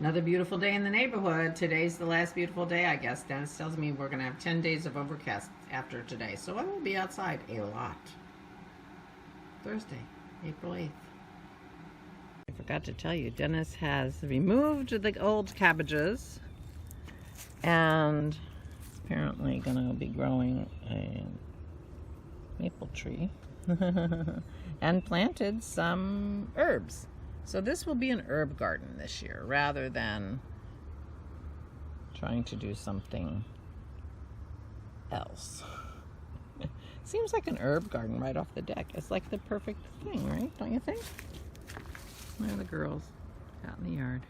Another beautiful day in the neighborhood. Today's the last beautiful day, I guess. Dennis tells me we're going to have 10 days of overcast after today, so I will be outside a lot. Thursday, April 8th. I forgot to tell you, Dennis has removed the old cabbages and apparently going to be growing a maple tree and planted some herbs. So this will be an herb garden this year rather than trying to do something else. Seems like an herb garden right off the deck. It's like the perfect thing, right? Don't you think? There are the girls out in the yard.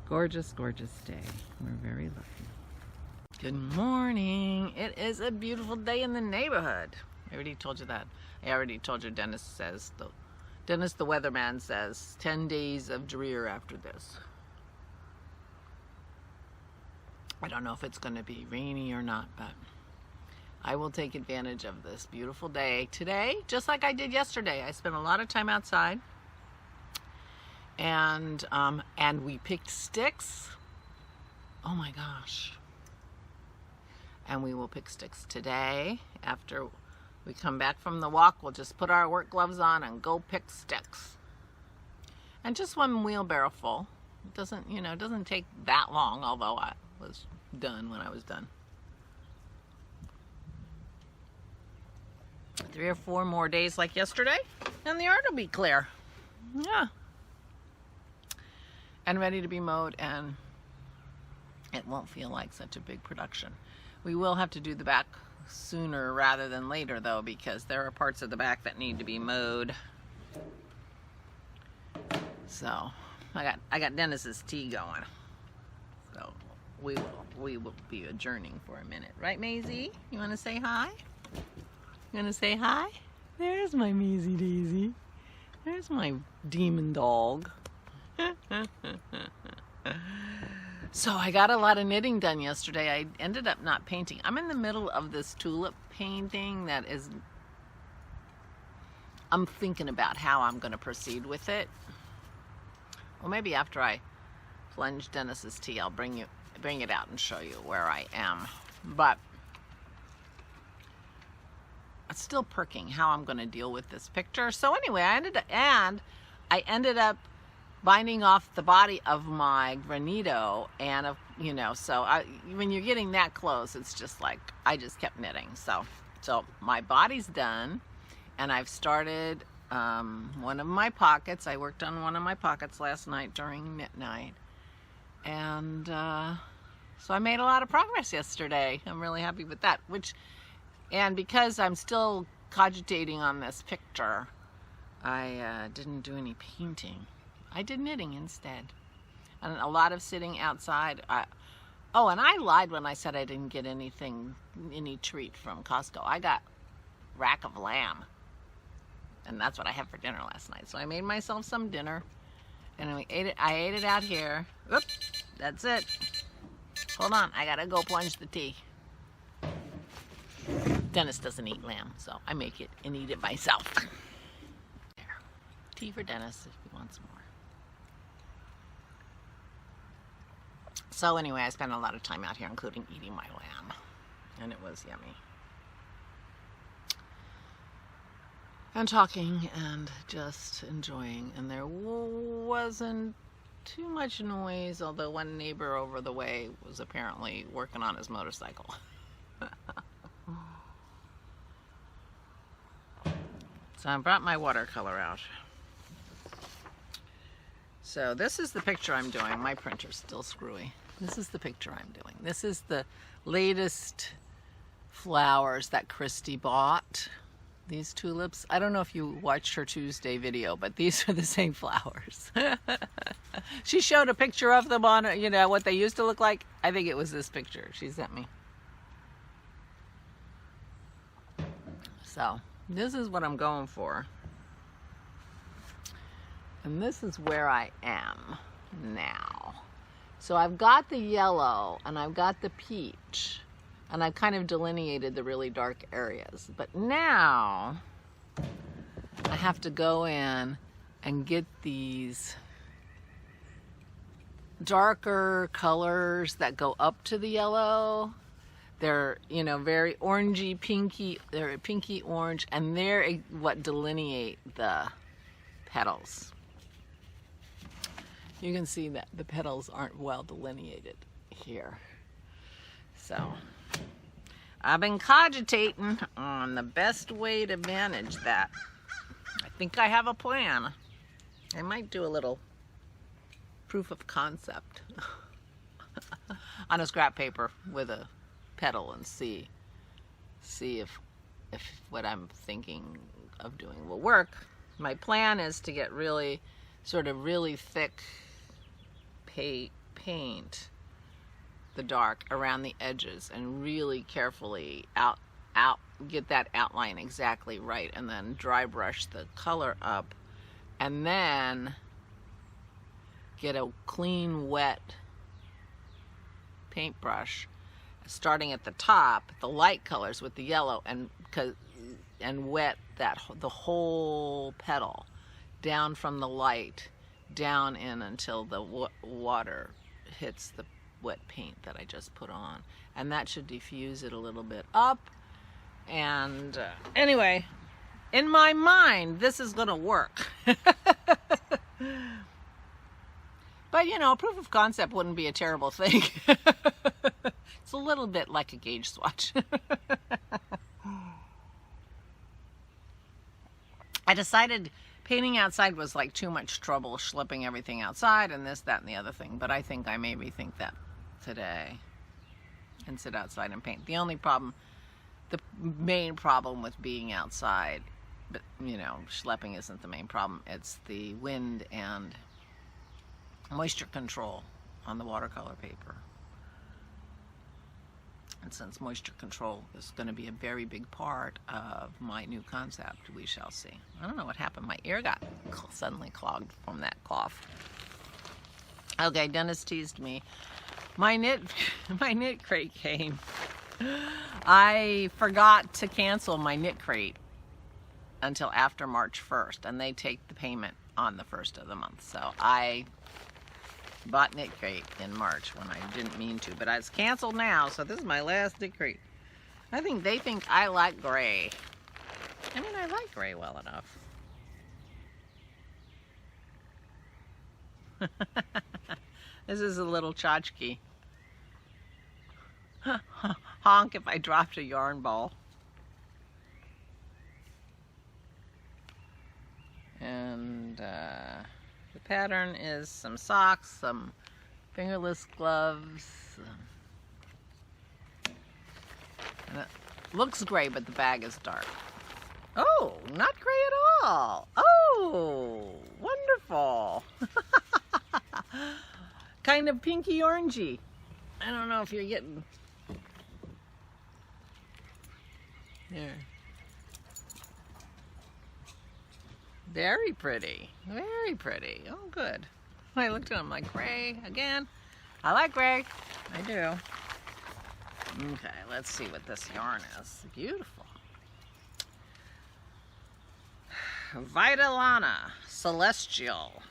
Gorgeous, gorgeous day. We're very lucky. Good morning. It is a beautiful day in the neighborhood. I already told you that. I already told you Dennis the weatherman says 10 days of drear after this. I don't know if it's going to be rainy or not, but I will take advantage of this beautiful day today, just like I did yesterday. I spent a lot of time outside, and we picked sticks. Oh my gosh. And we will pick sticks today after we come back from the walk. We'll just put our work gloves on and go pick sticks. And just one wheelbarrow full. It doesn't take that long, although I was done when I was done. 3 or 4 more days like yesterday, and the yard will be clear. Yeah. And ready to be mowed, and it won't feel like such a big production. We will have to do the back sooner rather than later though, because there are parts of the back that need to be mowed. So I got Dennis's tea going. So we will be adjourning for a minute. Right, Maisie? You want to say hi? You want to say hi? There's my Maisie Daisy. There's my demon dog. So I got a lot of knitting done yesterday. I ended up not painting. I'm in the middle of this tulip painting that is, I'm thinking about how I'm going to proceed with it. Well, maybe after I plunge Dennis's tea, I'll bring it out and show you where I am. But it's still perking how I'm going to deal with this picture. So anyway, I ended up binding off the body of my granito, and when you're getting that close, it's just like I just kept knitting. So my body's done, and I've started one of my pockets. I worked on one of my pockets last night during knit night, and so I made a lot of progress yesterday. I'm really happy with that. And because I'm still cogitating on this picture, I didn't do any painting. I did knitting instead, and a lot of sitting outside. And I lied when I said I didn't get any treat from Costco. I got rack of lamb, and that's what I had for dinner last night. So I made myself some dinner, and I ate it out here. Oops, that's it. Hold on, I gotta go plunge the tea. Dennis doesn't eat lamb, so I make it and eat it myself. There. Tea for Dennis if he wants more. So anyway, I spent a lot of time out here, including eating my lamb, and it was yummy. And talking and just enjoying, and there wasn't too much noise, although one neighbor over the way was apparently working on his motorcycle. So I brought my watercolor out. So this is the picture I'm doing. My printer's still screwy. This is the picture I'm doing. This is the latest flowers that Christy bought. These tulips. I don't know if you watched her Tuesday video, but these are the same flowers. She showed a picture of them on, what they used to look like. I think it was this picture she sent me. So this is what I'm going for. And this is where I am now. So I've got the yellow and I've got the peach, and I've kind of delineated the really dark areas. But now I have to go in and get these darker colors that go up to the yellow. They're, you know, very orangey, pinky. They're pinky orange, and they're what delineate the petals. You can see that the petals aren't well delineated here. So I've been cogitating on the best way to manage that. I think I have a plan. I might do a little proof of concept on a scrap paper with a petal and see if what I'm thinking of doing will work. My plan is to get really thick paint the dark around the edges and really carefully get that outline exactly right, and then dry brush the color up, and then get a clean wet paintbrush starting at the top, the light colors with the yellow, and wet the whole petal down from the light down in until the water hits the wet paint that I just put on, and that should diffuse it a little bit up. And anyway, in my mind, this is gonna work. But you know, proof of concept wouldn't be a terrible thing. It's a little bit like a gauge swatch. I decided painting outside was like too much trouble, schlepping everything outside and this, that, and the other thing. But I think I may rethink that today and sit outside and paint. The main problem with being outside, but you know, schlepping isn't the main problem. It's the wind and moisture control on the watercolor paper. And since moisture control is going to be a very big part of my new concept, we shall see. I don't know what happened. My ear got suddenly clogged from that cough. Okay, Dennis teased me. My knit crate came. I forgot to cancel my knit crate until after March 1st, and they take the payment on the 1st of the month. So I bought knit crate in March when I didn't mean to, but it's canceled now, so this is my last knit crate. I think they think I like gray. I mean, I like gray well enough. This is a little tchotchke. Honk if I dropped a yarn ball. And the pattern is some socks, some fingerless gloves. And it looks gray, but the bag is dark. Oh, not gray at all. Oh, wonderful. Kind of pinky orangey. I don't know if you're getting... There. Very pretty. Very pretty. Oh, good. I looked at them like, gray again. I like gray. I do. Okay, let's see what this yarn is. Beautiful. Vitalana Celestial.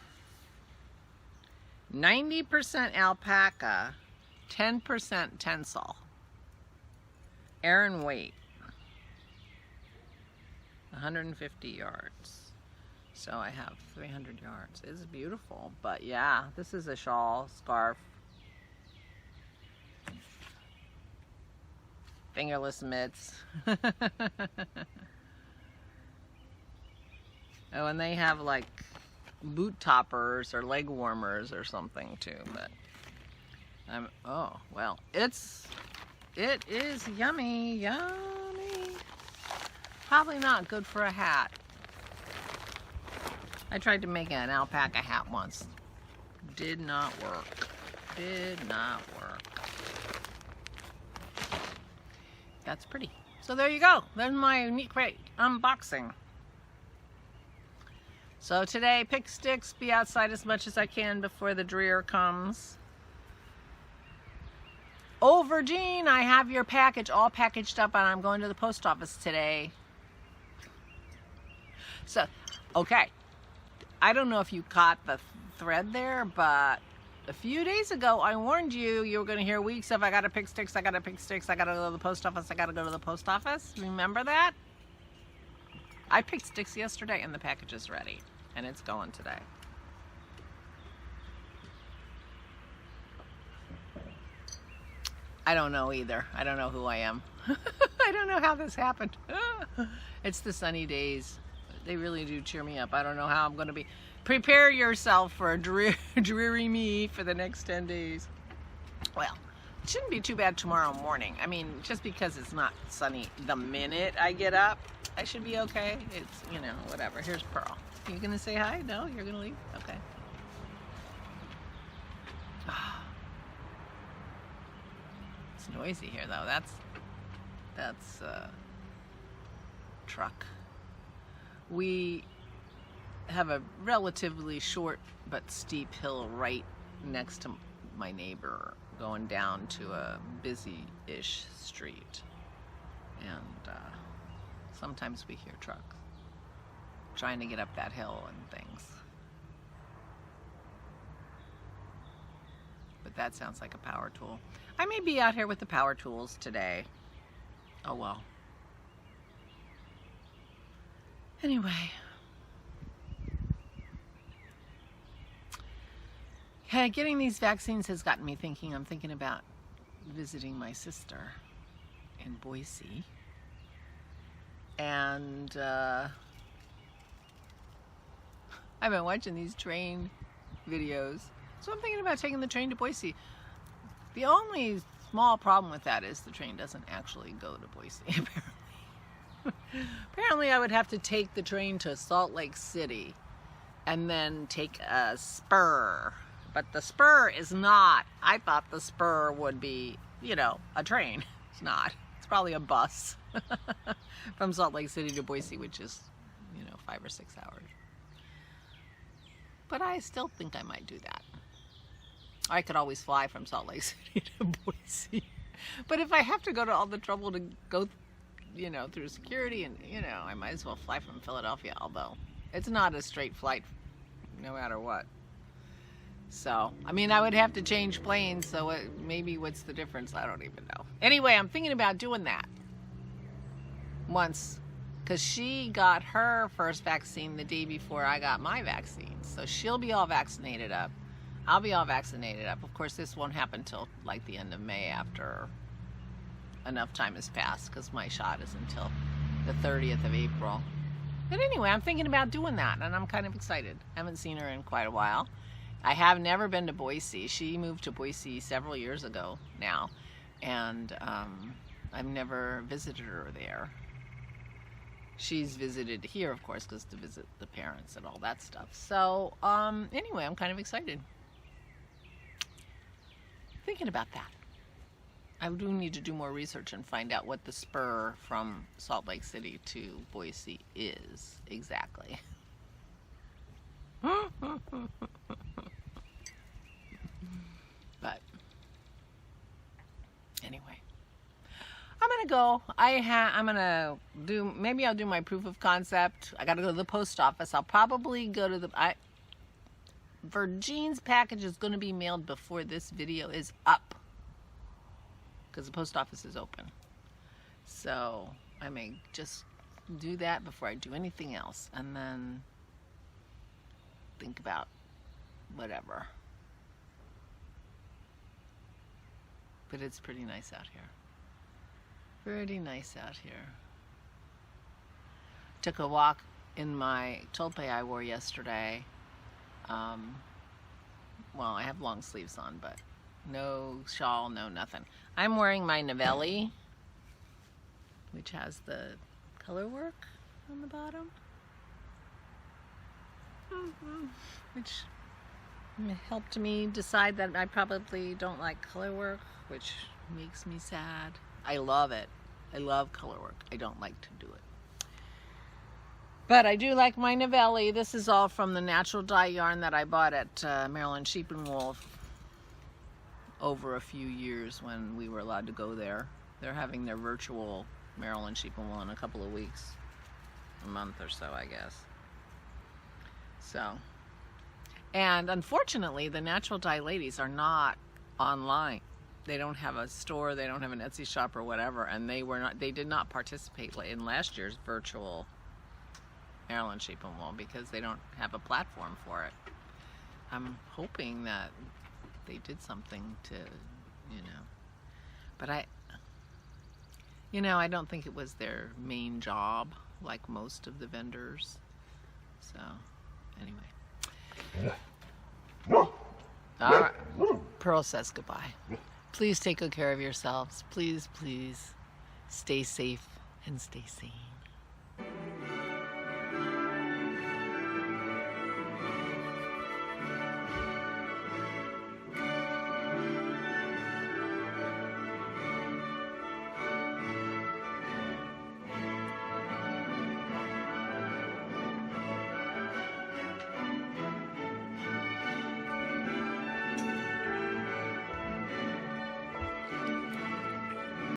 90% alpaca, 10% tencel. Aran weight. 150 yards. So I have 300 yards. It's beautiful, but yeah, this is a shawl, scarf, fingerless mitts. Oh, and they have like boot toppers or leg warmers or something too, but oh, well, it is yummy, yummy. Probably not good for a hat. I tried to make an alpaca hat once. Did not work. Did not work. That's pretty. So there you go. There's my knit crate unboxing. So today, pick sticks, be outside as much as I can before the drear comes. Oh, Virgin, I have your package all packaged up, and I'm going to the post office today. So, okay. I don't know if you caught the thread there, but a few days ago, I warned you were going to hear weeks of I got to pick sticks, I got to pick sticks, I got to go to the post office, I got to go to the post office. Remember that? I picked sticks yesterday and the package is ready. And it's going today. I don't know either. I don't know who I am. I don't know how this happened. It's the sunny days. They really do cheer me up. I don't know how I'm going to be. Prepare yourself for a dreary me for the next 10 days. Well, it shouldn't be too bad tomorrow morning. I mean, just because it's not sunny the minute I get up, I should be okay. It's, you know, whatever. Here's Pearl. You going to say hi? No? You're going to leave? Okay. It's noisy here, though. That's truck. We have a relatively short but steep hill right next to my neighbor going down to a busy-ish street. And sometimes we hear trucks trying to get up that hill and things. But that sounds like a power tool. I may be out here with the power tools today. Oh well. Anyway. Hey, getting these vaccines has gotten me thinking. I'm thinking about visiting my sister in Boise. And I've been watching these train videos. So I'm thinking about taking the train to Boise. The only small problem with that is the train doesn't actually go to Boise, apparently. Apparently I would have to take the train to Salt Lake City and then take a spur. But the spur is not. I thought the spur would be, you know, a train. It's not. It's probably a bus from Salt Lake City to Boise, which is, you know, 5 or 6 hours. But I still think I might do that. I could always fly from Salt Lake City to Boise. But if I have to go to all the trouble to go, you know, through security and, you know, I might as well fly from Philadelphia, although it's not a straight flight no matter what. So, I mean, I would have to change planes, so maybe what's the difference? I don't even know. Anyway, I'm thinking about doing that once, because she got her first vaccine the day before I got my vaccine. So she'll be all vaccinated up. I'll be all vaccinated up. Of course, this won't happen till like the end of May after enough time has passed, because my shot is until the 30th of April. But anyway, I'm thinking about doing that, and I'm kind of excited. I haven't seen her in quite a while. I have never been to Boise. She moved to Boise several years ago now, and I've never visited her there. She's visited here, of course, because to visit the parents and all that stuff. So anyway, I'm kind of excited. Thinking about that. I do need to do more research and find out what the spur from Salt Lake City to Boise is exactly. But anyway, I'm gonna go. I'm gonna do. Maybe I'll do my proof of concept. I gotta go to the post office. I'll probably go to the. Virgine's package is going to be mailed before this video is up, because the post office is open. So I may just do that before I do anything else, and then think about whatever. But it's pretty nice out here. Pretty nice out here. Took a walk in my tolpe I wore yesterday. Well, I have long sleeves on, but no shawl, no nothing. I'm wearing my Navelli, which has the color work on the bottom, which helped me decide that I probably don't like color work, which makes me sad. I love it. I love color work. I don't like to do it. But I do like my Navelli. This is all from the natural dye yarn that I bought at Maryland Sheep and Wool over a few years when we were allowed to go there. They're having their virtual Maryland Sheep and Wool in a couple of weeks, a month or so, I guess. So, And unfortunately, the natural dye ladies are not online. They don't have a store, they don't have an Etsy shop or whatever, and they did not participate in last year's virtual Maryland Sheep and Wool because they don't have a platform for it. I'm hoping that they did something to, but I don't think it was their main job like most of the vendors. So, anyway. All right. Pearl says goodbye. Please take good care of yourselves. Please, please stay safe and stay sane.